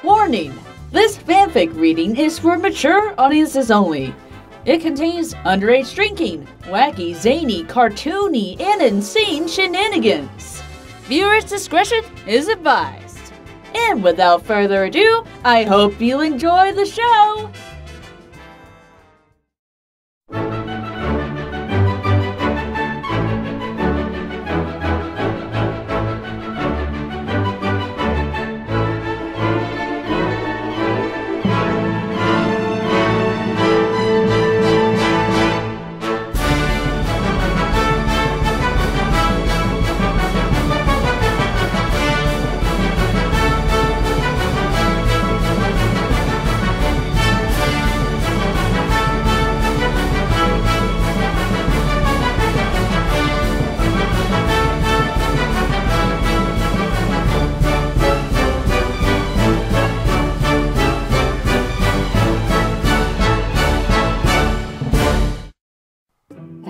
Warning! This fanfic reading is for mature audiences only. It contains underage drinking, wacky, zany, cartoony, and insane shenanigans. Viewers' discretion is advised. And without further ado, I hope you enjoy the show!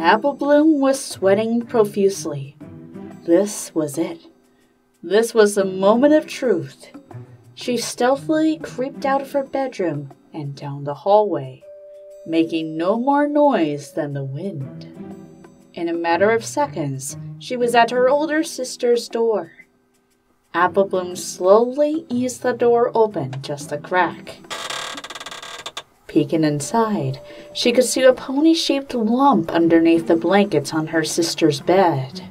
Apple Bloom was sweating profusely. This was it. This was the moment of truth. She stealthily creeped out of her bedroom and down the hallway, making no more noise than the wind. In a matter of seconds, she was at her older sister's door. Apple Bloom slowly eased the door open just a crack. Peeking inside, she could see a pony-shaped lump underneath the blankets on her sister's bed.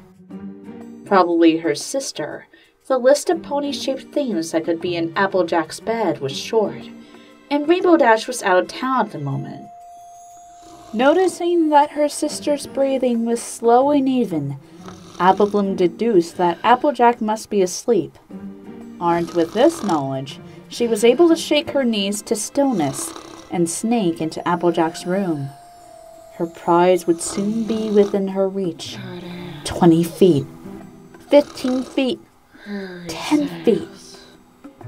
Probably her sister. The list of pony-shaped things that could be in Applejack's bed was short, and Rainbow Dash was out of town at the moment. Noticing that her sister's breathing was slow and even, Apple Bloom deduced that Applejack must be asleep. Armed with this knowledge, she was able to shake her knees to stillness and sneak into Applejack's room. Her prize would soon be within her reach. 20 feet. 15 feet. 10 feet.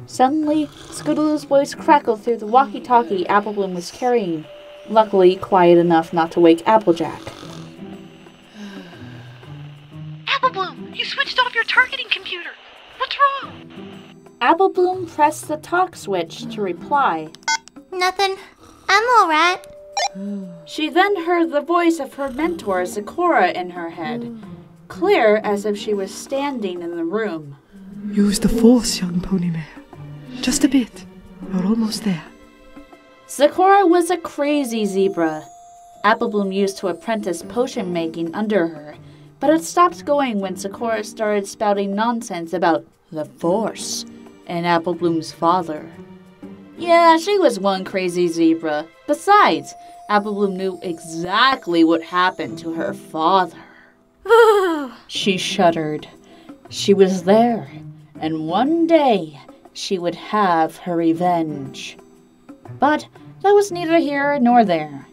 Suddenly, Scootaloo's voice crackled through the walkie-talkie Apple Bloom was carrying, luckily quiet enough not to wake Applejack. Apple Bloom, you switched off your targeting computer. What's wrong? Apple Bloom pressed the talk switch to reply. Nothing. I'm alright. She then heard the voice of her mentor, Zecora, in her head, clear as if she was standing in the room. Use the force, young pony mare. Just a bit. You're almost there. Zecora was a crazy zebra. Apple Bloom used to apprentice potion making under her, but it stopped going when Zecora started spouting nonsense about the Force and Apple Bloom's father. Yeah, she was one crazy zebra. Besides, Apple Bloom knew exactly what happened to her father. She shuddered. She was there, and one day she would have her revenge. But that was neither here nor there.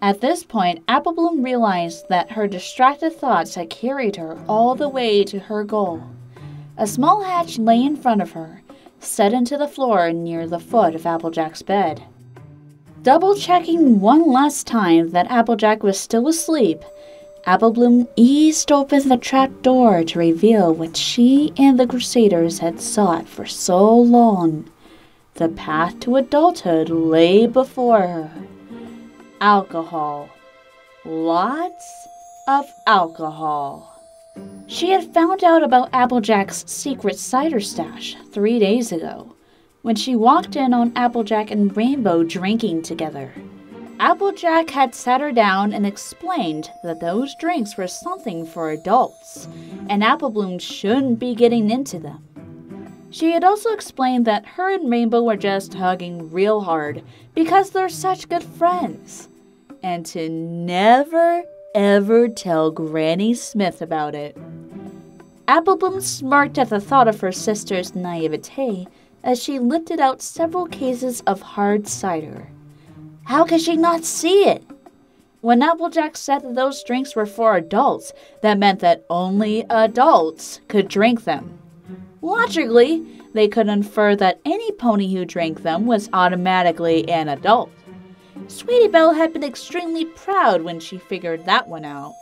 At this point, Apple Bloom realized that her distracted thoughts had carried her all the way to her goal. A small hatch lay in front of her, set into the floor near the foot of Applejack's bed. Double-checking one last time that Applejack was still asleep, Apple Bloom eased open the trap door to reveal what she and the Crusaders had sought for so long. The path to adulthood lay before her. Alcohol. Lots of alcohol. She had found out about Applejack's secret cider stash 3 days ago, when she walked in on Applejack and Rainbow drinking together. Applejack had sat her down and explained that those drinks were something for adults, and Apple Bloom shouldn't be getting into them. She had also explained that her and Rainbow were just hugging real hard because they're such good friends, and to never ever tell Granny Smith about it. Apple Bloom smirked at the thought of her sister's naivete as she lifted out several cases of hard cider. How could she not see it? When Applejack said that those drinks were for adults, that meant that only adults could drink them. Logically, they could infer that any pony who drank them was automatically an adult. Sweetie Belle had been extremely proud when she figured that one out.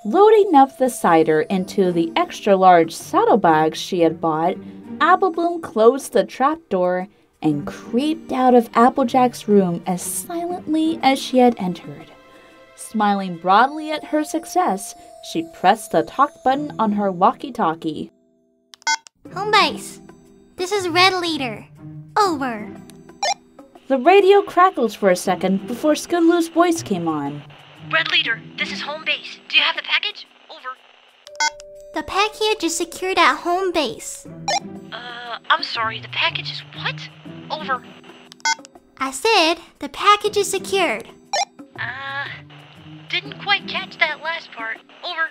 Loading up the cider into the extra-large saddlebags she had bought, Apple Bloom closed the trapdoor and creeped out of Applejack's room as silently as she had entered. Smiling broadly at her success, she pressed the talk button on her walkie-talkie. Home base. This is Red Leader. Over. The radio crackled for a second before Scootaloo's voice came on. Red Leader, this is home base. Do you have the package? Over. The package is secured at home base. I'm sorry, the package is what? Over. I said the package is secured. Didn't quite catch that last part. Over.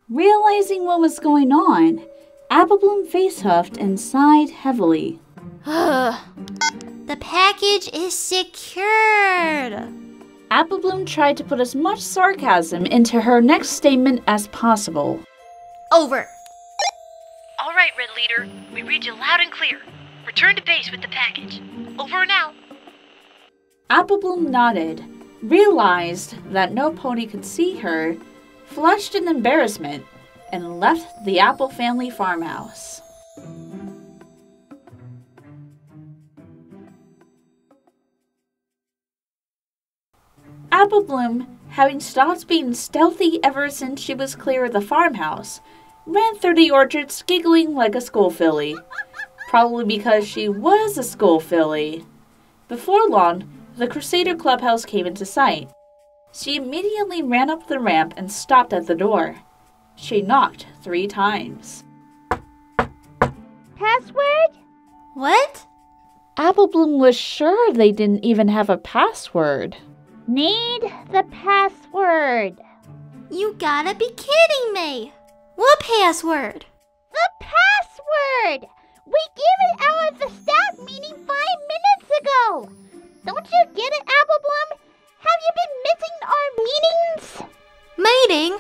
Realizing what was going on, Apple Bloom face huffed and sighed heavily. The package is secured. Apple Bloom tried to put as much sarcasm into her next statement as possible. Over. All right, Red Leader. We read you loud and clear. Return to base with the package. Over and out. Apple Bloom nodded, realized that no pony could see her, flushed in embarrassment, and left the Apple family farmhouse. Apple Bloom, having stopped being stealthy ever since she was clear of the farmhouse, ran through the orchards giggling like a school filly. Probably because she was a school filly. Before long, the Crusader Clubhouse came into sight. She immediately ran up the ramp and stopped at the door. She knocked 3 times. Password? What? Apple Bloom was sure they didn't even have a password. Need the password. You gotta be kidding me. What password? The password! We gave it out at the staff meeting 5 minutes ago. Don't you get it, Apple Bloom? Have you been missing our meetings? Meeting?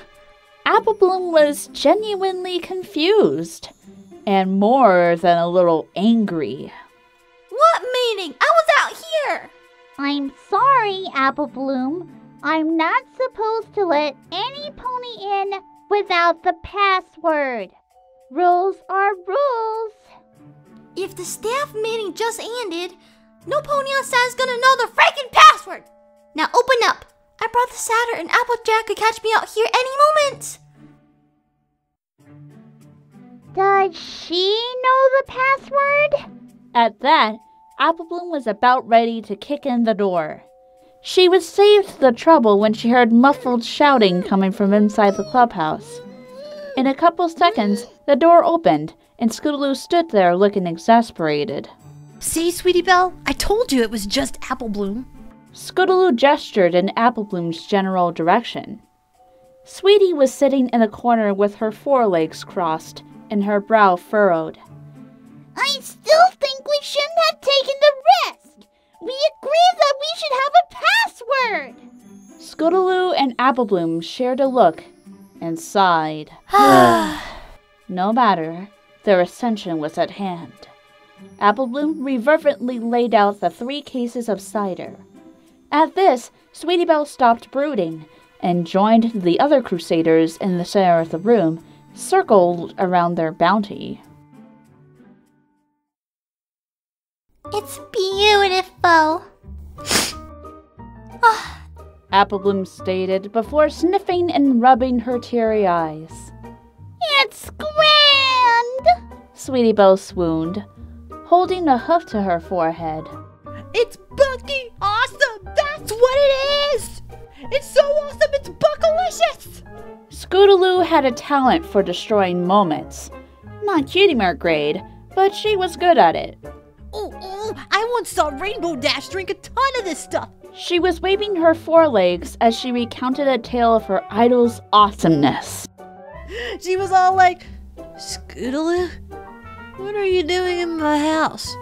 Apple Bloom was genuinely confused, and more than a little angry. What meeting? I was out here. I'm sorry, Apple Bloom. I'm not supposed to let any pony in without the password. Rules are rules. If the staff meeting just ended, no pony outside is gonna know the freaking password. Now open up. I brought the Satyr and Applejack could catch me out here any moment. Does she know the password? At that, Apple Bloom was about ready to kick in the door. She was saved the trouble when she heard muffled shouting coming from inside the clubhouse. In a couple seconds, the door opened, and Scootaloo stood there looking exasperated. See, Sweetie Belle? I told you it was just Apple Bloom. Scootaloo gestured in Apple Bloom's general direction. Sweetie was sitting in a corner with her forelegs crossed and her brow furrowed. I still think we shouldn't have taken the risk. We agreed that we should have a password. Scootaloo and Apple Bloom shared a look and sighed. No matter, their ascension was at hand. Apple Bloom reverently laid out the 3 cases of cider. At this, Sweetie Belle stopped brooding and joined the other Crusaders in the center of the room, circled around their bounty. It's beautiful. Apple Bloom stated before sniffing and rubbing her teary eyes. It's grand. Sweetie Belle swooned, holding a hoof to her forehead. It's Bucky awesome! That's what it is! It's so awesome, it's Buckalicious! Scootaloo had a talent for destroying moments. Not Cutie Mark grade, but she was good at it. I once saw Rainbow Dash drink a ton of this stuff. She was waving her forelegs as she recounted a tale of her idol's awesomeness. She was all like, Scootaloo, what are you doing in my house?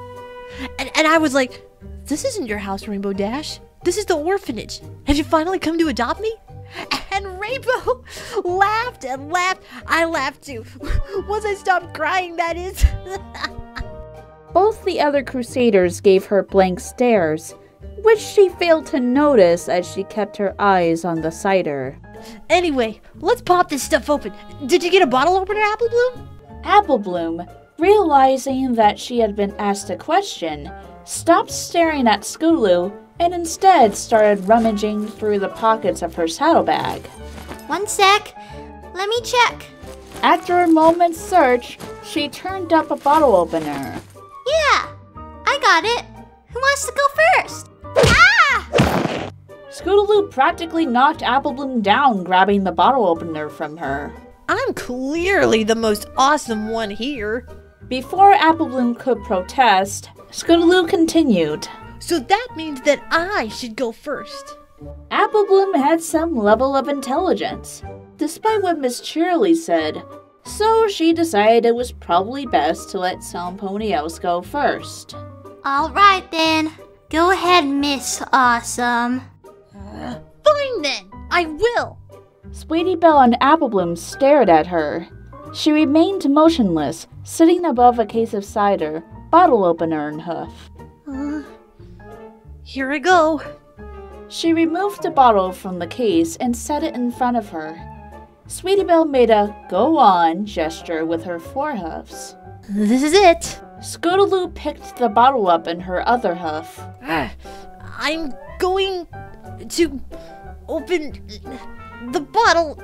And I was like, this isn't your house, Rainbow Dash. This is the orphanage. Have you finally come to adopt me? And Rainbow laughed and laughed. I laughed too. Once I stopped crying, that is. Both the other Crusaders gave her blank stares, which she failed to notice as she kept her eyes on the cider. Anyway, let's pop this stuff open. Did you get a bottle opener, Apple Bloom? Apple Bloom, realizing that she had been asked a question, stopped staring at Scootaloo and instead started rummaging through the pockets of her saddlebag. One sec. Let me check. After a moment's search, she turned up a bottle opener. Yeah, I got it. Who wants to go first? Ah! Scootaloo practically knocked Applebloom down, grabbing the bottle opener from her. I'm clearly the most awesome one here. Before Applebloom could protest, Scootaloo continued. So that means that I should go first. Applebloom had some level of intelligence, despite what Miss Cheerilee said, so she decided it was probably best to let Salmpony Else go first. All right then. Go ahead, Miss Awesome. Fine then, I will. Sweetie Belle and Applebloom stared at her. She remained motionless, sitting above a case of cider, bottle opener in hoof. Here I go. She removed the bottle from the case and set it in front of her. Sweetie Belle made a go on gesture with her forehoofs. This is it. Scootaloo picked the bottle up in her other hoof. I'm going to open the bottle.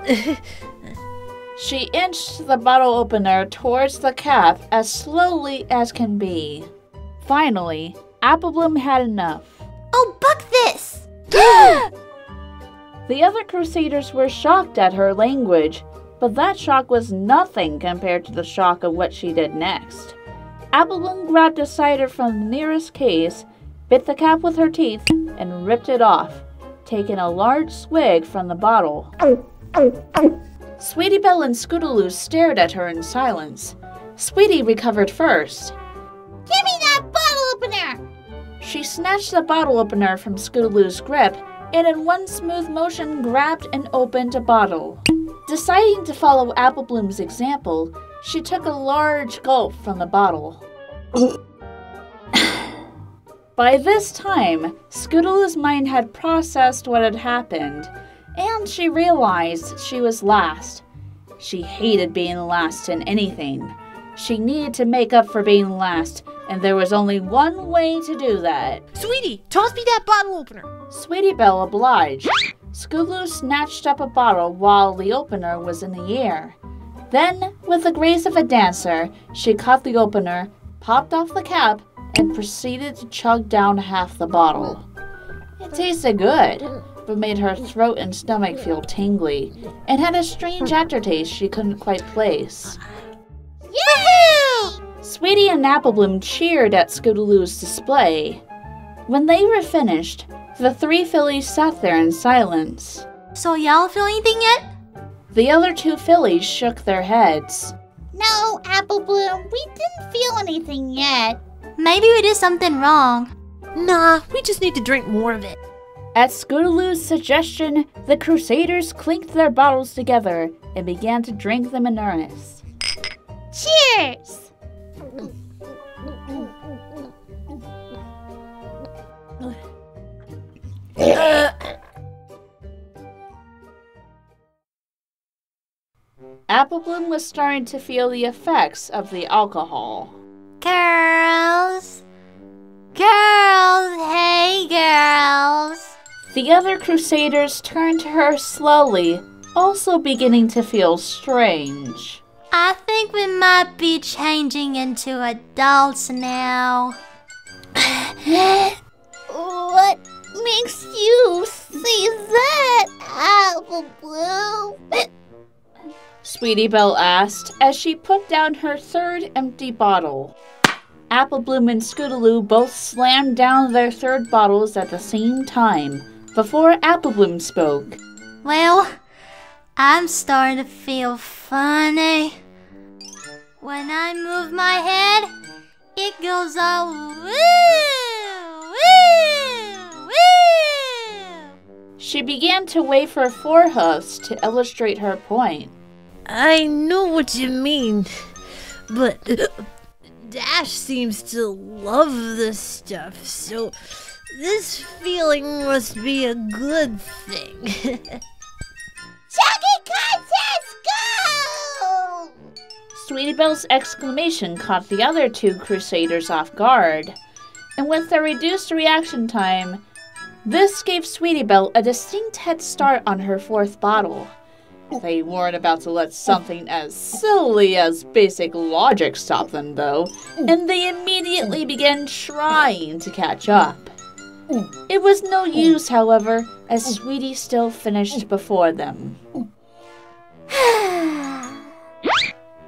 She inched the bottle opener towards the cap as slowly as can be. Finally, Applebloom had enough. Oh, buck this! The other Crusaders were shocked at her language, but that shock was nothing compared to the shock of what she did next. Applebloom grabbed a cider from the nearest case, bit the cap with her teeth, and ripped it off, taking a large swig from the bottle. Sweetie Belle and Scootaloo stared at her in silence. Sweetie recovered first. Give me that bottle opener! She snatched the bottle opener from Scootaloo's grip and in one smooth motion grabbed and opened a bottle. Deciding to follow Applebloom's example, she took a large gulp from the bottle. By this time, Scootaloo's mind had processed what had happened, and she realized she was last. She hated being last in anything. She needed to make up for being last, and there was only one way to do that. Sweetie, toss me that bottle opener. Sweetie Belle obliged. Scootaloo snatched up a bottle while the opener was in the air. Then, with the grace of a dancer, she caught the opener, popped off the cap, and proceeded to chug down half the bottle. It tasted good, but made her throat and stomach feel tingly, and had a strange aftertaste she couldn't quite place. Yahoo! Sweetie and Applebloom cheered at Scootaloo's display. When they were finished, the three fillies sat there in silence. So y'all feel anything yet? The other two fillies shook their heads. No, Applebloom, we didn't feel anything yet. Maybe we did something wrong. Nah, we just need to drink more of it. At Scootaloo's suggestion, the Crusaders clinked their bottles together and began to drink them in earnest. Cheers! Applebloom was starting to feel the effects of the alcohol. Girls. Girls, hey girls. The other Crusaders turned to her slowly, also beginning to feel strange. I think we might be changing into adults now. What makes you say that, Applebloom? Sweetie Belle asked as she put down her third empty bottle. Applebloom and Scootaloo both slammed down their third bottles at the same time before Applebloom spoke. Well, I'm starting to feel funny. When I move my head, it goes all woo, woo, woo. She began to wave her forehoofs to illustrate her point. I know what you mean, but Dash seems to love this stuff, so this feeling must be a good thing. Chugging contest, go! Sweetie Belle's exclamation caught the other two Crusaders off guard, and with their reduced reaction time, this gave Sweetie Belle a distinct head start on her fourth bottle. They weren't about to let something as silly as basic logic stop them, though, and they immediately began trying to catch up. It was no use, however, as Sweetie still finished before them.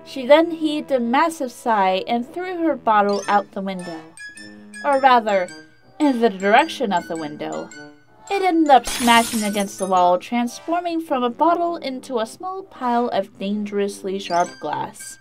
She then heaved a massive sigh and threw her bottle out the window. Or rather, in the direction of the window. It ended up smashing against the wall, transforming from a bottle into a small pile of dangerously sharp glass.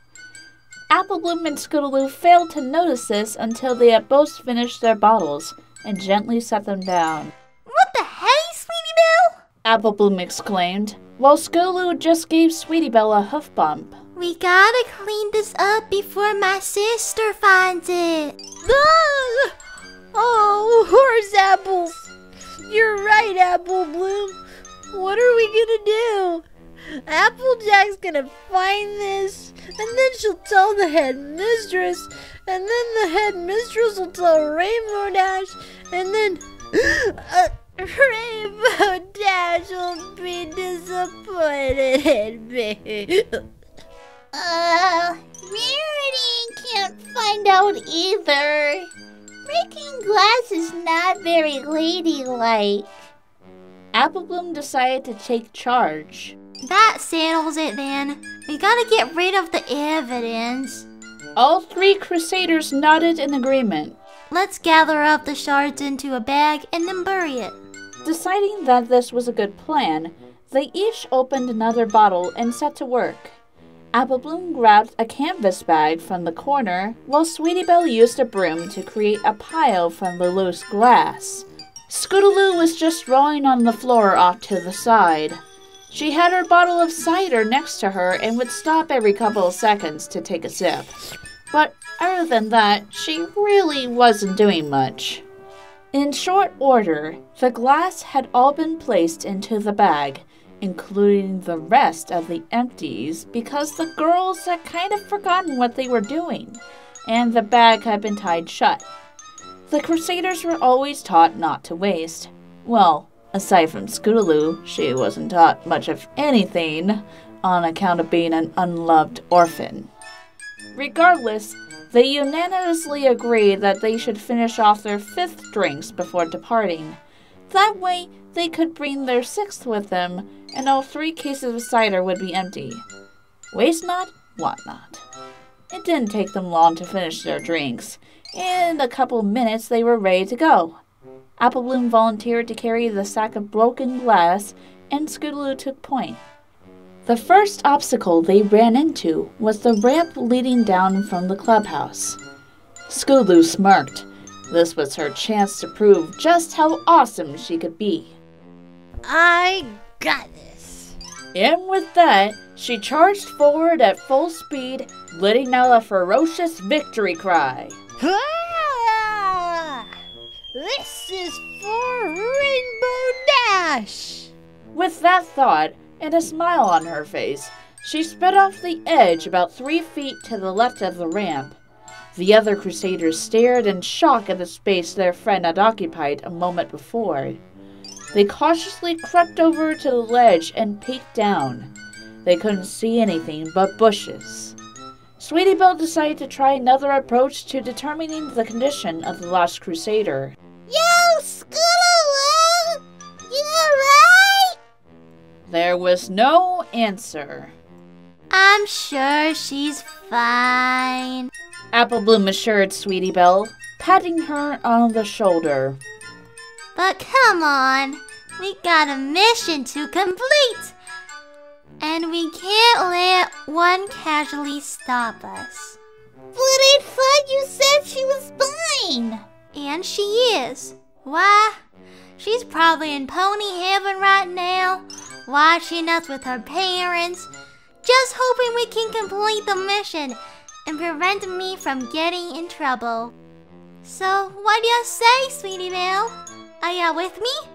Apple Bloom and Scootaloo failed to notice this until they had both finished their bottles and gently set them down. What the hey, Sweetie Belle? Apple Bloom exclaimed, while Scootaloo just gave Sweetie Belle a hoof bump. We gotta clean this up before my sister finds it. Ah! Oh, horse apples! You're right, Apple Bloom. What are we gonna do? Applejack's gonna find this, and then she'll tell the headmistress, and then the headmistress will tell Rainbow Dash, and then Rainbow Dash will be disappointed in me. Rarity can't find out either. Breaking glass is not very ladylike. Apple Bloom decided to take charge. That settles it then. We gotta get rid of the evidence. All three Crusaders nodded in agreement. Let's gather up the shards into a bag and then bury it. Deciding that this was a good plan, they each opened another bottle and set to work. Apple Bloom grabbed a canvas bag from the corner, while Sweetie Belle used a broom to create a pile from the loose glass. Scootaloo was just rolling on the floor off to the side. She had her bottle of cider next to her and would stop every couple of seconds to take a sip. But other than that, she really wasn't doing much. In short order, the glass had all been placed into the bag, including the rest of the empties, because the girls had kind of forgotten what they were doing, and the bag had been tied shut. The Crusaders were always taught not to waste. Well, aside from Scootaloo, she wasn't taught much of anything on account of being an unloved orphan. Regardless, they unanimously agreed that they should finish off their 5th drinks before departing. That way, they could bring their 6th with them, and all 3 cases of cider would be empty. Waste not, want not. It didn't take them long to finish their drinks. In a couple minutes, they were ready to go. Apple Bloom volunteered to carry the sack of broken glass, and Scootaloo took point. The first obstacle they ran into was the ramp leading down from the clubhouse. Scootaloo smirked. This was her chance to prove just how awesome she could be. I got this. And with that, she charged forward at full speed, letting out a ferocious victory cry. Ah! This is for Rainbow Dash! With that thought and a smile on her face, she sped off the edge about 3 feet to the left of the ramp. The other Crusaders stared in shock at the space their friend had occupied a moment before. They cautiously crept over to the ledge and peeked down. They couldn't see anything but bushes. Sweetie Belle decided to try another approach to determining the condition of the lost Crusader. Yo, Scootaloo! You alright? There was no answer. I'm sure she's fine. Apple Bloom assured Sweetie Belle, patting her on the shoulder. But come on, we got a mission to complete. And we can't let one casualty stop us. But I thought you said she was fine. And she is. Why? She's probably in pony heaven right now, watching us with her parents, just hoping we can complete the mission and prevent me from getting in trouble. So, what do you say, Sweetie Belle? Are you with me?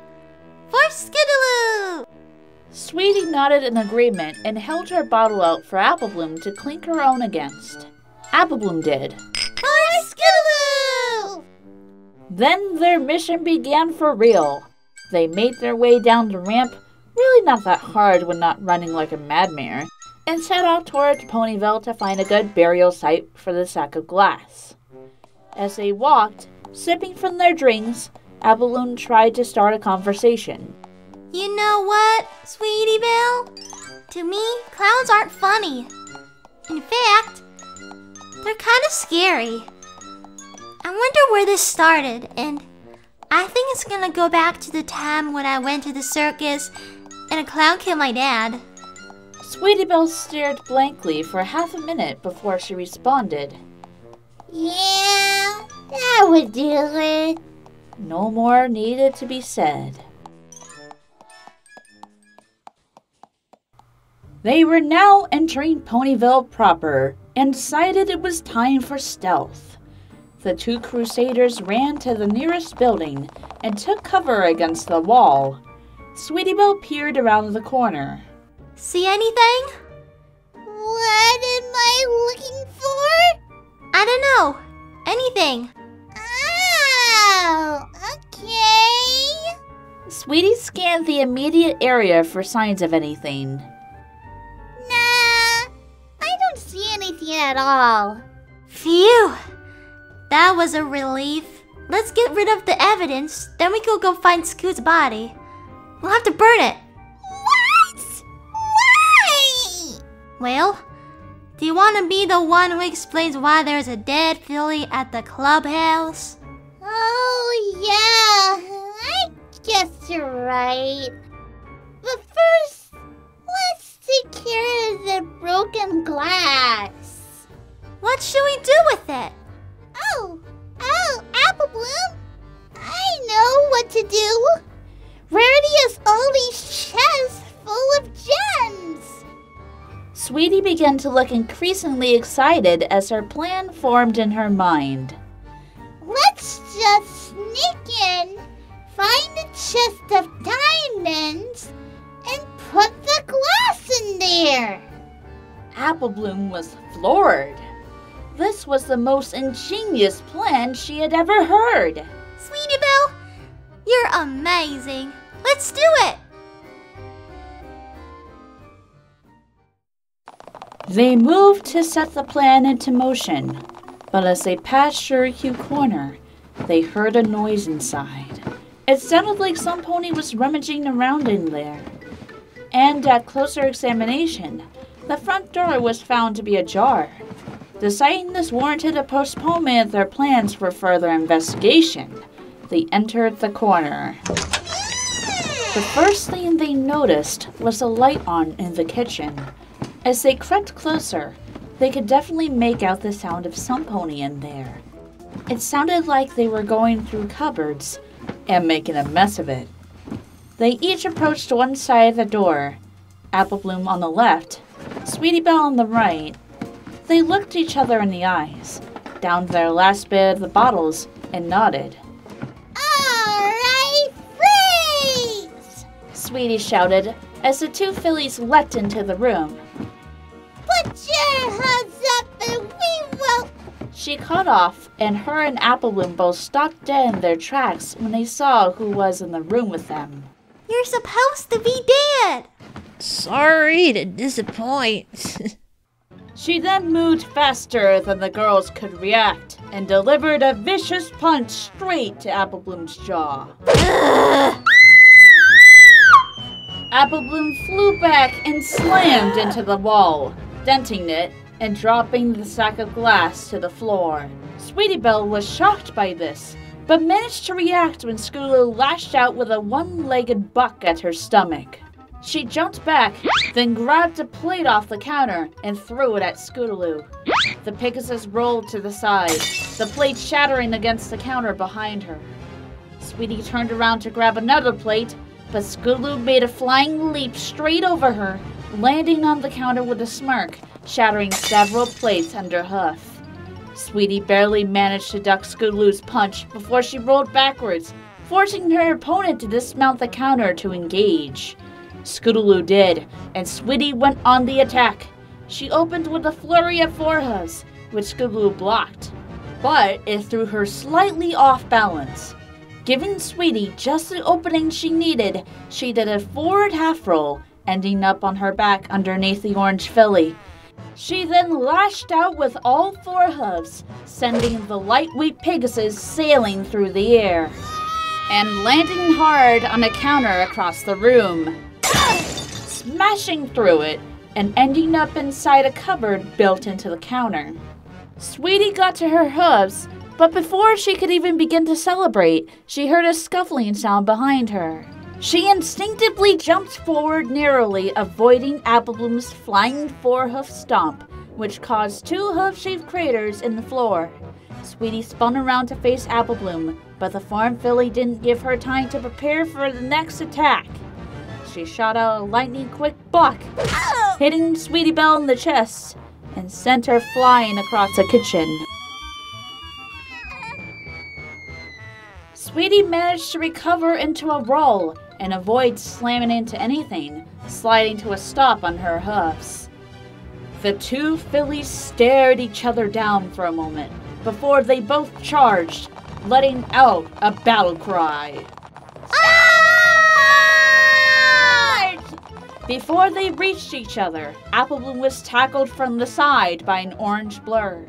For Scootaloo! Sweetie nodded in agreement and held her bottle out for Apple Bloom to clink her own against. Apple Bloom did. For Scootaloo! Then their mission began for real. They made their way down the ramp, really not that hard when not running like a madmare, and set off toward Ponyville to find a good burial site for the sack of glass. As they walked, sipping from their drinks, Apple Bloom tried to start a conversation. You know what, Sweetie Belle? To me, clowns aren't funny. In fact, they're kind of scary. I wonder where this started, and I think it's gonna go back to the time when I went to the circus and a clown killed my dad. Sweetie Belle stared blankly for half a minute before she responded. Yeah, that would do it. No more needed to be said. They were now entering Ponyville proper and decided it was time for stealth. The two crusaders ran to the nearest building and took cover against the wall. Sweetie Belle peered around the corner. See anything? What am I looking for? I don't know. Anything. Oh, okay. Sweetie scanned the immediate area for signs of anything. Nah, I don't see anything at all. Phew. That was a relief. Let's get rid of the evidence, then we can go find Scoot's body. We'll have to burn it. What? Why? Well, do you want to be the one who explains why there's a dead filly at the clubhouse? Oh, yeah, I guess you're right. But first, let's take care of the broken glass. What should we do with it? Oh, Apple Bloom, I know what to do. Rarity has all these chests full of gems. Sweetie began to look increasingly excited as her plan formed in her mind. Let's just sneak in, find a chest of diamonds, and put the glass in there. Apple Bloom was floored. This was the most ingenious plan she had ever heard. Sweetie Belle, you're amazing. Let's do it. They moved to set the plan into motion, but as they passed Shiryu Corner, they heard a noise inside. It sounded like some pony was rummaging around in there. And at closer examination, the front door was found to be ajar. Deciding this warranted a postponement of their plans for further investigation, they entered the corner. The first thing they noticed was a light on in the kitchen. As they crept closer, they could definitely make out the sound of some pony in there. It sounded like they were going through cupboards and making a mess of it. They each approached one side of the door, Apple Bloom on the left, Sweetie Belle on the right. They looked each other in the eyes, downed their last bit of the bottles, and nodded. All right, freeze! Sweetie shouted as the two fillies leapt into the room. Put your hands up and we will... She cut off, and her and Apple Bloom both stopped dead in their tracks when they saw who was in the room with them. You're supposed to be dead. Sorry to disappoint. She then moved faster than the girls could react and delivered a vicious punch straight to Apple Bloom's jaw. Apple Bloom flew back and slammed into the wall, denting it and dropping the sack of glass to the floor. Sweetie Belle was shocked by this, but managed to react when Scootaloo lashed out with a one-legged buck at her stomach. She jumped back, then grabbed a plate off the counter and threw it at Scootaloo. The Pegasus rolled to the side, the plate shattering against the counter behind her. Sweetie turned around to grab another plate, but Scootaloo made a flying leap straight over her, landing on the counter with a smirk, shattering several plates under hoof. Sweetie barely managed to duck Scootaloo's punch before she rolled backwards, forcing her opponent to dismount the counter to engage. Scootaloo did, and Sweetie went on the attack. She opened with a flurry of forehoofs, which Scootaloo blocked, but it threw her slightly off balance. Giving Sweetie just the opening she needed, she did a forward half roll, ending up on her back underneath the orange filly. She then lashed out with all four hooves, sending the lightweight Pegasus sailing through the air and landing hard on a counter across the room, smashing through it and ending up inside a cupboard built into the counter. Sweetie got to her hooves, but before she could even begin to celebrate, she heard a scuffling sound behind her. She instinctively jumped forward narrowly, avoiding Applebloom's flying four-hoof stomp, which caused two hoof-shaped craters in the floor. Sweetie spun around to face Applebloom, but the farm filly didn't give her time to prepare for the next attack. She shot out a lightning-quick buck, hitting Sweetie Belle in the chest, and sent her flying across the kitchen. Sweetie managed to recover into a roll and avoid slamming into anything, sliding to a stop on her hoofs. The two fillies stared each other down for a moment before they both charged, letting out a battle cry. Before they reached each other, Applebloom was tackled from the side by an orange blur.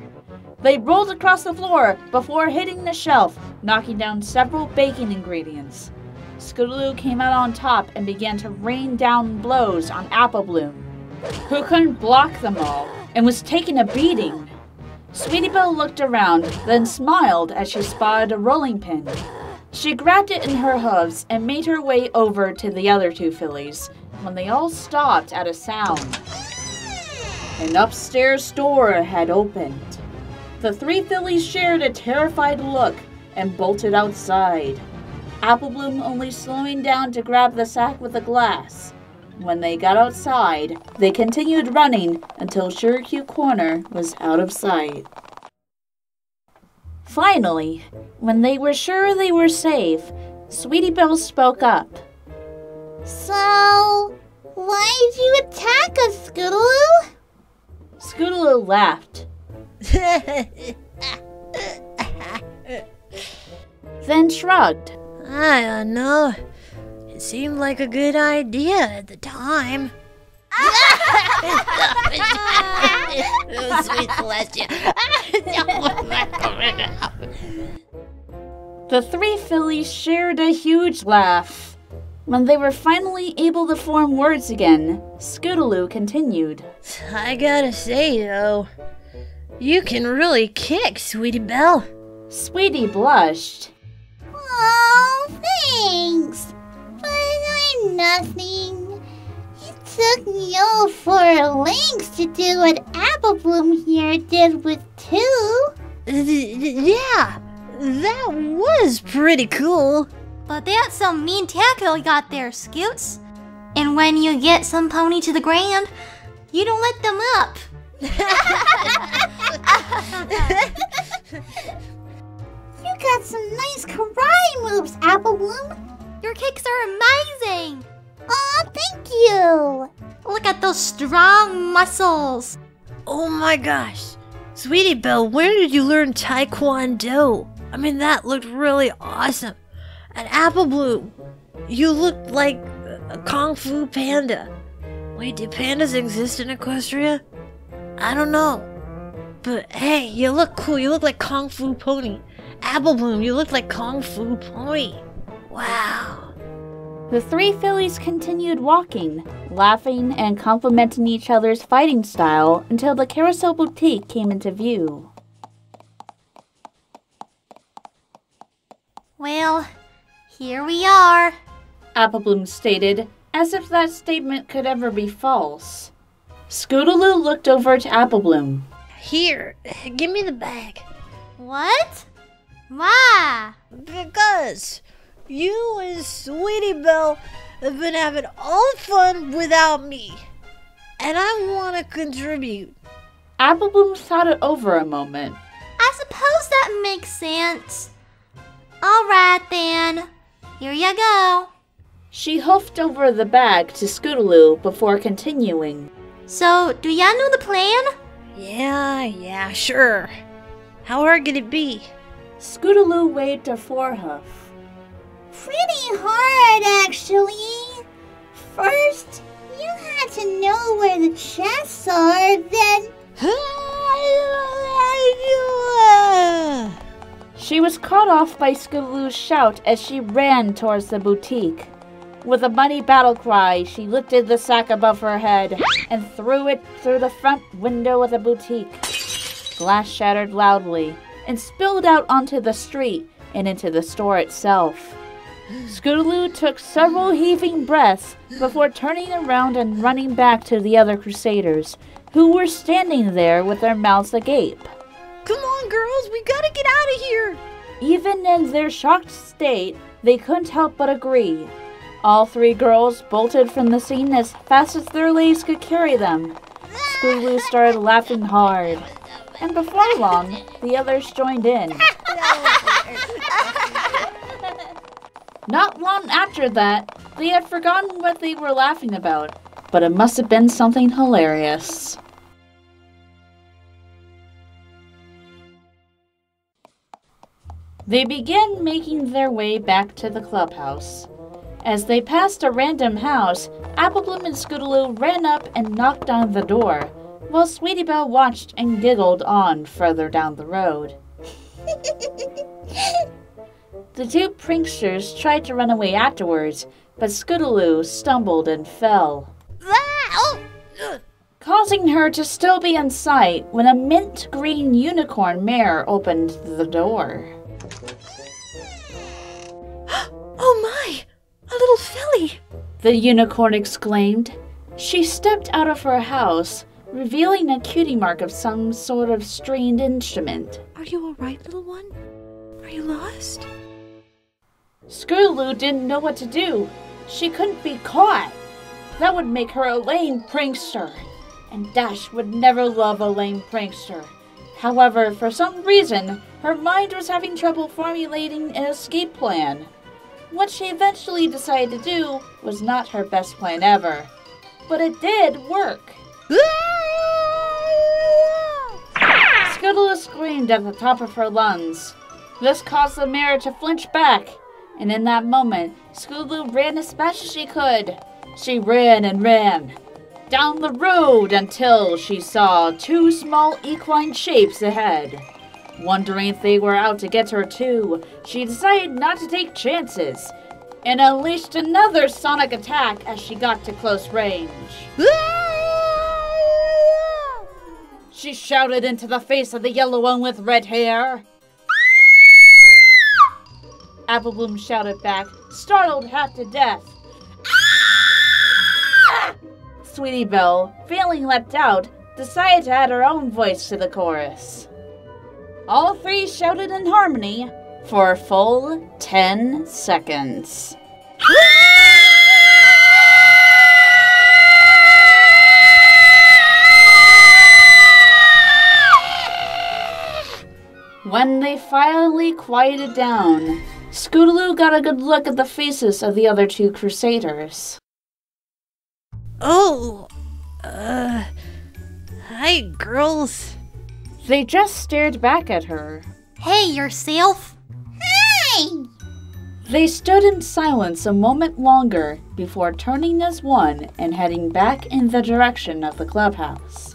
They rolled across the floor before hitting the shelf, knocking down several baking ingredients. Scootaloo came out on top and began to rain down blows on Applebloom, who couldn't block them all and was taking a beating. Sweetie Belle looked around, then smiled as she spotted a rolling pin. She grabbed it in her hooves and made her way over to the other two fillies when they all stopped at a sound. An upstairs door had opened. The three fillies shared a terrified look and bolted outside, Applebloom only slowing down to grab the sack with the glass. When they got outside, they continued running until Shirokyu Corner was out of sight. Finally, when they were sure they were safe, Sweetie Belle spoke up. So, why did you attack us, Scootaloo? Scootaloo laughed, then shrugged. I don't know. It seemed like a good idea at the time. Oh, sweet Celestia. The three fillies shared a huge laugh. When they were finally able to form words again, Scootaloo continued. I gotta say, though, you can really kick, Sweetie Belle. Sweetie blushed. Oh, thanks. But I'm nothing. It took you 4 lengths to do what Applebloom here did with 2. Yeah, that was pretty cool. But that's some mean tackle you got there, Scoots. And when you get some pony to the ground, you don't let them up. You got some nice karate moves, Applebloom. Your kicks are amazing. Aw, thank you. Look at those strong muscles. Oh my gosh. Sweetie Belle, where did you learn Taekwondo? I mean, that looked really awesome. And Applebloom, you looked like a Kung Fu Panda. Wait, do pandas exist in Equestria? I don't know. But hey, you look cool. You look like Kung Fu Pony. Applebloom, you look like Kung Fu Pony. Wow. The three fillies continued walking, laughing and complimenting each other's fighting style until the Carousel Boutique came into view. Well, here we are. Applebloom stated, as if that statement could ever be false. Scootaloo looked over to Applebloom. Here, give me the bag. What? Why? Because you and Sweetie Belle have been having all the fun without me. And I want to contribute. Applebloom thought it over a moment. I suppose that makes sense. All right then. Here you go. She hoofed over the bag to Scootaloo before continuing. So, do ya know the plan? Yeah, sure. How hard could it be? Scootaloo waved a forehoof. Pretty hard, actually. First, you had to know where the chests are, then... She was caught off by Scootaloo's shout as she ran towards the boutique. With a mighty battle cry, she lifted the sack above her head and threw it through the front window of the boutique. Glass shattered loudly and spilled out onto the street and into the store itself. Scootaloo took several heaving breaths before turning around and running back to the other Crusaders, who were standing there with their mouths agape. Come on, girls, we gotta get out of here! Even in their shocked state, they couldn't help but agree. All three girls bolted from the scene as fast as their legs could carry them. Scootaloo started laughing hard, and before long, the others joined in. Not long after that, they had forgotten what they were laughing about, but it must have been something hilarious. They began making their way back to the clubhouse. As they passed a random house, Applebloom and Scootaloo ran up and knocked on the door, while Sweetie Belle watched and giggled on further down the road. The two pranksters tried to run away afterwards, but Scootaloo stumbled and fell, causing her to still be in sight when a mint green unicorn mare opened the door. Oh my! A little filly! The unicorn exclaimed. She stepped out of her house, revealing a cutie mark of some sort of stringed instrument. Are you alright, little one? Are you lost? Scootaloo didn't know what to do. She couldn't be caught. That would make her a lame prankster, and Dash would never love a lame prankster. However, for some reason, her mind was having trouble formulating an escape plan. What she eventually decided to do was not her best plan ever, but it did work. Scootaloo screamed at the top of her lungs. This caused the mare to flinch back, and in that moment, Scootaloo ran as fast as she could. She ran and ran down the road until she saw two small equine shapes ahead. Wondering if they were out to get her too, she decided not to take chances and unleashed another sonic attack as she got to close range. She shouted into the face of the yellow one with red hair. Applebloom shouted back, startled half to death. Sweetie Belle, feeling left out, decided to add her own voice to the chorus. All three shouted in harmony for a full 10 seconds. When they finally quieted down, Scootaloo got a good look at the faces of the other two Crusaders. Oh, hi, girls. They just stared back at her. Hey, yourself. Hi! They stood in silence a moment longer before turning as one and heading back in the direction of the clubhouse.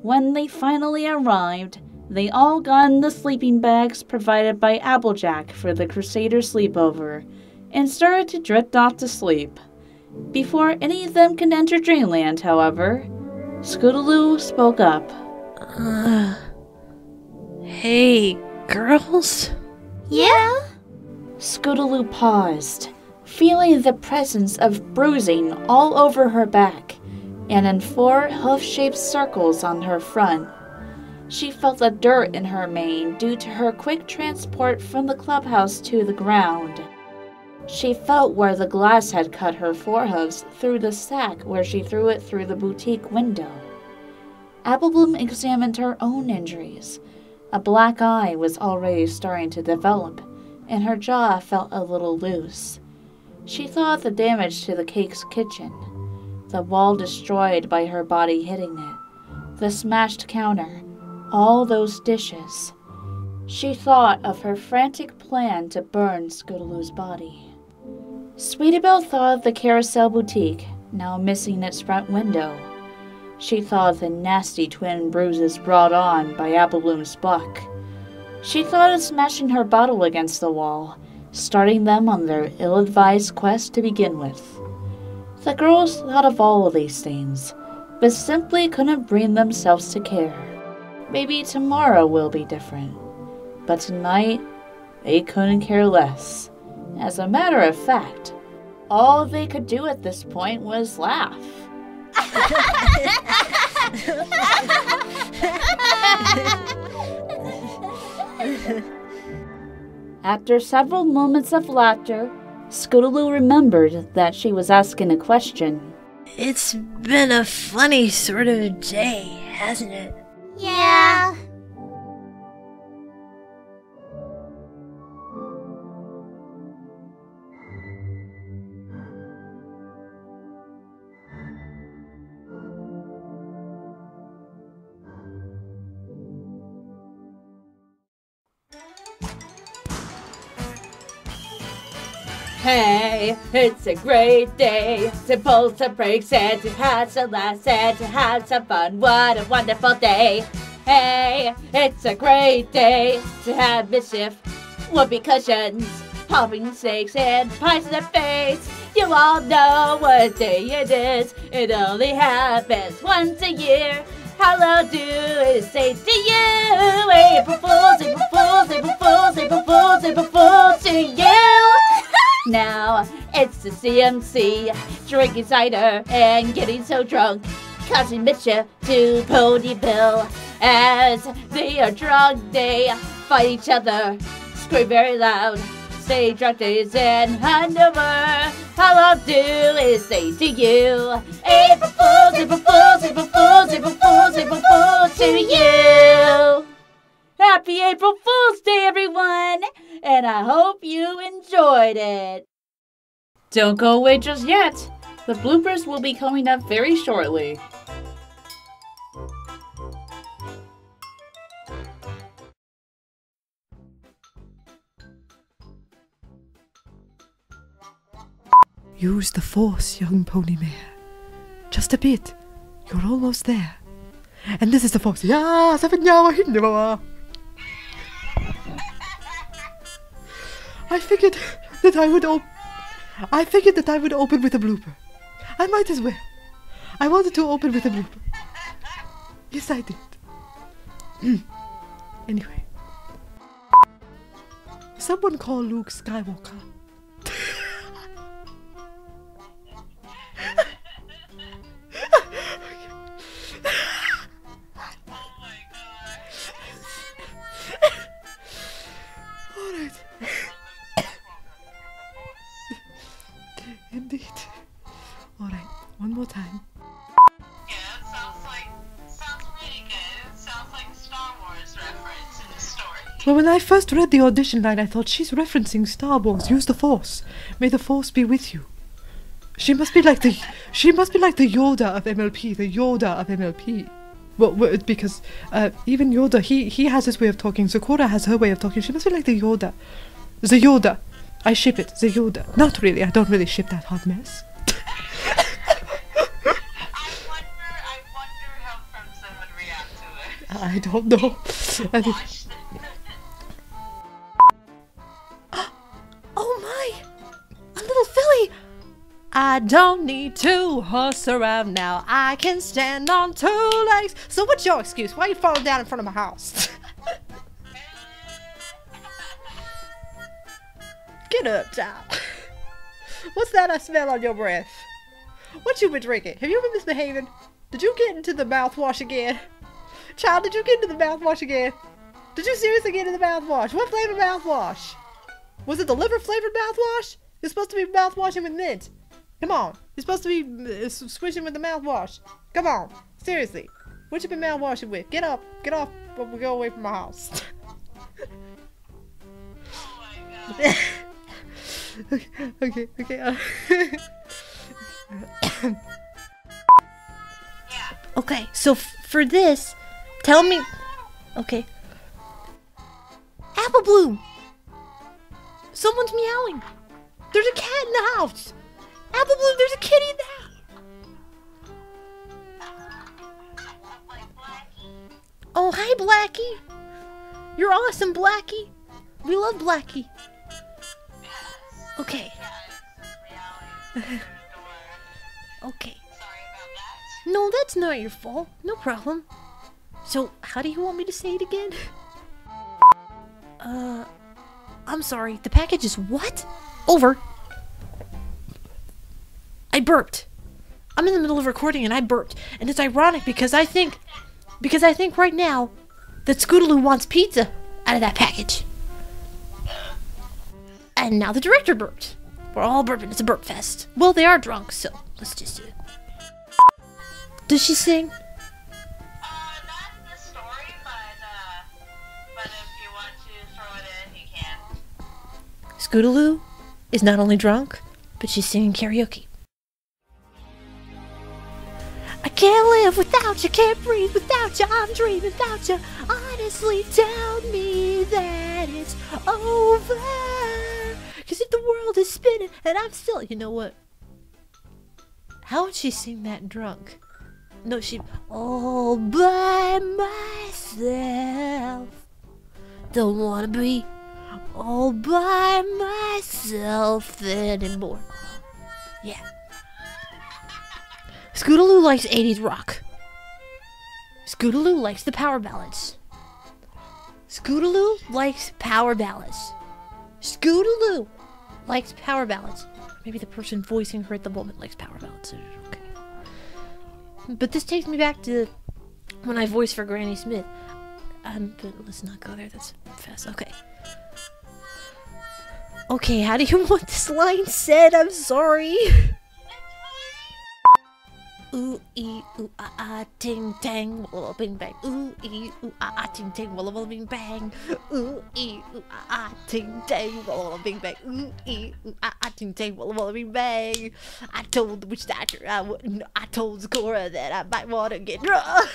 When they finally arrived, they all got in the sleeping bags provided by Applejack for the Crusader sleepover and started to drift off to sleep. Before any of them could enter Dreamland, however, Scootaloo spoke up. Hey, girls? Yeah? Scootaloo paused, feeling the presence of bruising all over her back and in 4 hoof-shaped circles on her front. She felt the dirt in her mane due to her quick transport from the clubhouse to the ground. She felt where the glass had cut her forehooves through the sack where she threw it through the boutique window. Applebloom examined her own injuries. A black eye was already starting to develop, and her jaw felt a little loose. She thought of the damage to the cake's kitchen, the wall destroyed by her body hitting it, the smashed counter, all those dishes. She thought of her frantic plan to burn Scootaloo's body. Sweetabelle thought of the Carousel Boutique, now missing its front window. She thought of the nasty twin bruises brought on by Applebloom's buck. She thought of smashing her bottle against the wall, starting them on their ill-advised quest to begin with. The girls thought of all of these things, but simply couldn't bring themselves to care. Maybe tomorrow will be different, but tonight they couldn't care less. As a matter of fact, all they could do at this point was laugh. After several moments of laughter, Scootaloo remembered that she was asking a question. It's been a funny sort of day, hasn't it? Yeah. Hey, it's a great day to pull some pranks and to have some laughs and to have some fun. What a wonderful day. Hey, it's a great day to have mischief, whoopee cushions, popping snakes, and pies in the face. You all know what day it is. It only happens once a year. Hello, do is say to you. April Fools, April Fools, April Fools, April Fools, April Fools to you. Now it's the CMC, drinking cider and getting so drunk, causing mischief to Ponyville. As they are drunk, they fight each other, scream very loud, say drunk days and hand over. All I'll do is say to you, April Fools, April Fools, April Fools, April Fools, April Fools to you. Happy April Fool's Day, everyone! And I hope you enjoyed it. Don't go away just yet. The bloopers will be coming up very shortly. Use the force, young pony mare. Just a bit. You're almost there. And this is the force. Yeah, I figured that I would open with a blooper. I might as well. I wanted to open with a blooper. Yes, I did. Anyway. Someone call Luke Skywalker. Indeed. Alright, one more time. Yeah, sounds really good. Sounds like a Star Wars reference in the story. Well, when I first read the audition line, I thought she's referencing Star Wars. Use the Force. May the Force be with you. She must be like the Yoda of MLP. The Yoda of MLP. Well, because even Yoda, he has his way of talking. Sakura has her way of talking. She must be like the Yoda. The Yoda. I ship it. The Yoda. Not really. I don't really ship that hot mess. I wonder how Crimson would react to it. I don't know. I think... Oh my! A little filly! I don't need to horse around now. I can stand on 2 legs. So what's your excuse? Why are you falling down in front of my house? Get up, child. What's that I smell on your breath? What you been drinking? Have you been misbehaving? Did you get into the mouthwash again? Child, did you get into the mouthwash again? Did you seriously get into the mouthwash? What flavor mouthwash? Was it the liver flavored mouthwash? You're supposed to be mouthwashing with mint. Come on. You're supposed to be swishing with the mouthwash. Come on. Seriously. What you been mouthwashing with? Get up. Get off. But we go away from my house. Okay. Okay, so for this, tell me. Okay. Apple Bloom! Someone's meowing! There's a cat in the house! Apple Bloom, there's a kitty in the house! Oh, hi, Blackie! You're awesome, Blackie! We love Blackie! Okay. Okay. No, that's not your fault. No problem. So, how do you want me to say it again? I'm sorry. The package is what? Over. I burped. I'm in the middle of recording and I burped. And it's ironic because I think right now that Scootaloo wants pizza out of that package. And now the director burped. We're all burping. It's a burp fest. Well, they are drunk, so let's just do it. Does she sing? Not the story, but if you want to throw it in, you can. Scootaloo is not only drunk, but she's singing karaoke. I can't live without you, can't breathe without you, I'm dreaming without you. Honestly, tell me that it's over. 'Cause if the world is spinning and I'm still, you know what? How would she sing that drunk? No, she all by myself. Don't wanna be all by myself anymore. Yeah. Scootaloo likes 80s rock. Scootaloo likes the power ballads. Scootaloo likes power ballads. Scootaloo likes power ballads. Maybe the person voicing her at the moment likes power ballads. Okay. But this takes me back to when I voiced for Granny Smith. But let's not go there. That's fast. Okay. Okay, how do you want this line said? I'm sorry. Ooh ee ooh ah ting tang walla bing bang. Ooh ee ooh ah ting tang walla walla bing bang. Ooh ee ooh ah ting tang walla walla bing bang. Ooh ee ooh ah ting tang walla walla bing bang. I told the witch doctor I wouldn't. I told Zecora that I might want to get drunk.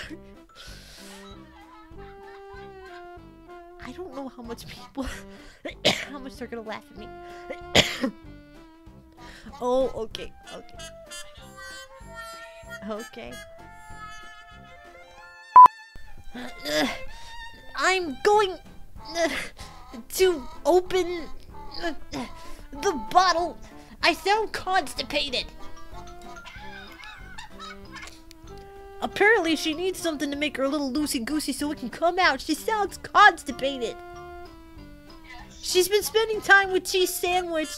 I don't know how much people, how much they're gonna laugh at me. Oh, okay. I'm going to open the bottle. I sound constipated. Apparently she needs something to make her a little loosey-goosey so it can come out. She sounds constipated. She's been spending time with Cheese Sandwich,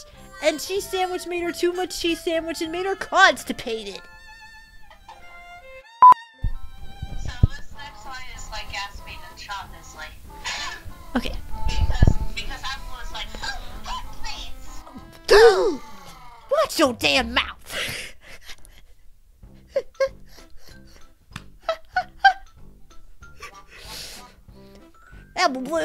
and Cheese Sandwich made her too much cheese sandwich and made her constipated. So this next line is like gasping and shopnessly. Okay. Because Apple is like, oh, please. Watch your damn mouth. Apple Blue.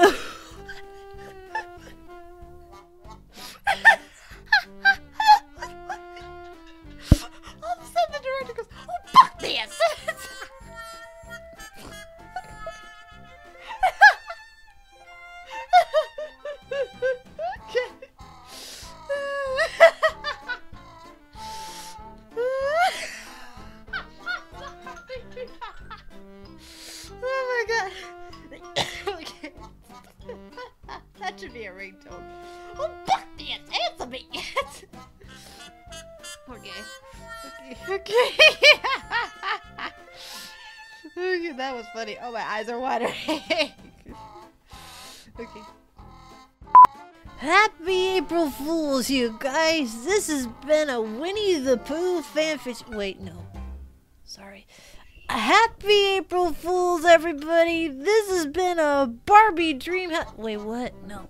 All of a sudden the director goes, oh, fuck this. Oh my god. Okay. That should be a ringtone. Oh, fuck this! Answer me! Okay, that was funny. Oh, my eyes are watering. Okay. Happy April Fools, you guys! This has been a Winnie the Pooh fanfic. Wait, no. Sorry. Happy April Fools, everybody! This has been a Barbie Dream House. Wait, what? No.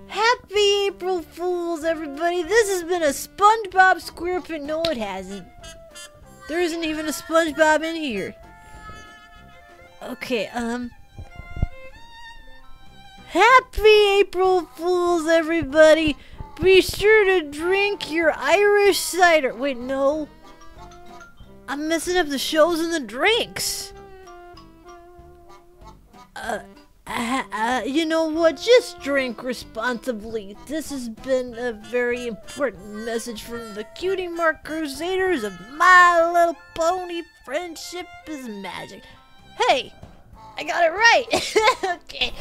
Happy April Fools, everybody! This has been a SpongeBob SquarePants. No, it hasn't. There isn't even a SpongeBob in here. Okay, Happy April Fools, everybody! Be sure to drink your Irish cider. Wait, no. I'm messing up the shows and the drinks. You know what? Just drink responsibly. This has been a very important message from the Cutie Mark Crusaders of My Little Pony. Friendship is magic. Hey, I got it right. Okay,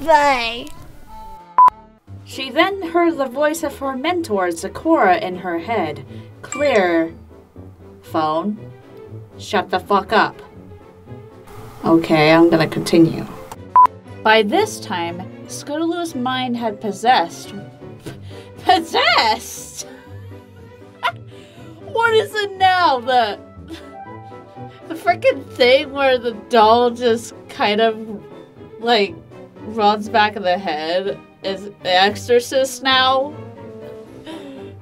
bye. She then heard the voice of her mentor, Zecora, in her head. Clear. Phone. Shut the fuck up. Okay, I'm gonna continue. By this time, Scootaloo's mind had possessed. Possessed? What is it now? The freaking thing where the doll just kind of, like, runs back in the head is The Exorcist now?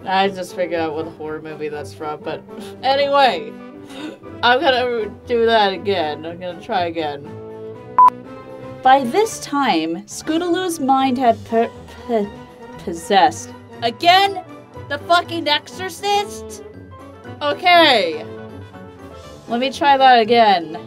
I just figured out what horror movie that's from, but anyway, I'm gonna do that again. I'm gonna try again. By this time, Scootaloo's mind had possessed. Again? The fucking Exorcist? Okay. Let me try that again.